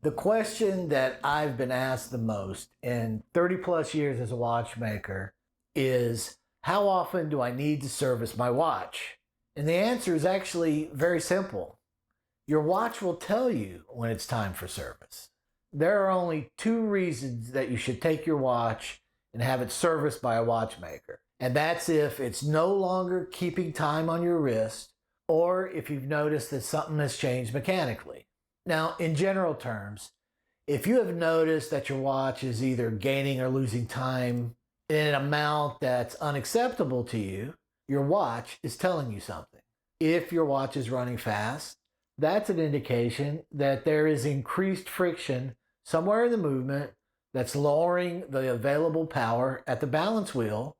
The question that I've been asked the most in 30 plus years as a watchmaker is, how often do I need to service my watch? And the answer is actually very simple. Your watch will tell you when it's time for service. There are only two reasons that you should take your watch and have it serviced by a watchmaker. And that's if it's no longer keeping time on your wrist, or if you've noticed that something has changed mechanically. Now, in general terms, if you have noticed that your watch is either gaining or losing time in an amount that's unacceptable to you, your watch is telling you something. If your watch is running fast, that's an indication that there is increased friction somewhere in the movement that's lowering the available power at the balance wheel,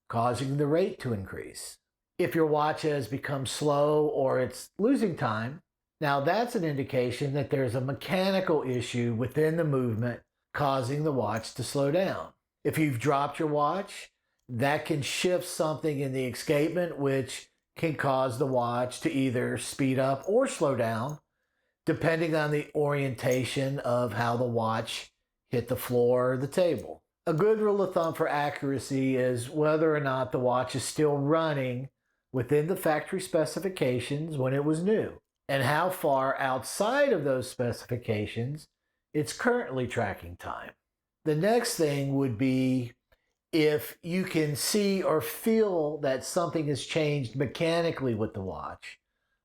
causing the rate to increase. If your watch has become slow or it's losing time, now that's an indication that there's a mechanical issue within the movement causing the watch to slow down. If you've dropped your watch, that can shift something in the escapement, which can cause the watch to either speed up or slow down, depending on the orientation of how the watch hit the floor or the table. A good rule of thumb for accuracy is whether or not the watch is still running within the factory specifications when it was new, and how far outside of those specifications it's currently tracking time. The next thing would be if you can see or feel that something has changed mechanically with the watch,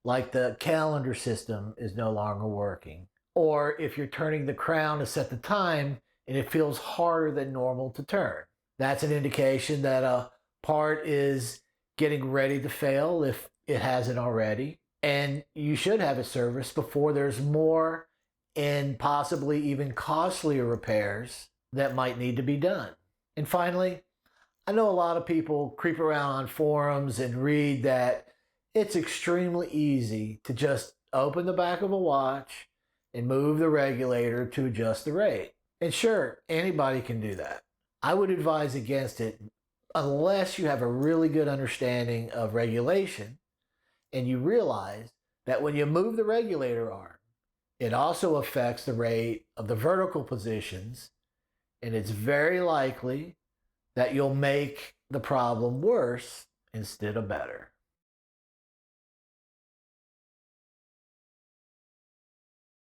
like the calendar system is no longer working, or if you're turning the crown to set the time and it feels harder than normal to turn. That's an indication that a part is getting ready to fail if it hasn't already, and you should have it serviced before there's more and possibly even costlier repairs that might need to be done. And finally, I know a lot of people creep around on forums and read that it's extremely easy to just open the back of a watch and move the regulator to adjust the rate. And sure, anybody can do that. I would advise against it unless you have a really good understanding of regulation and you realize that when you move the regulator arm, it also affects the rate of the vertical positions, and it's very likely that you'll make the problem worse instead of better.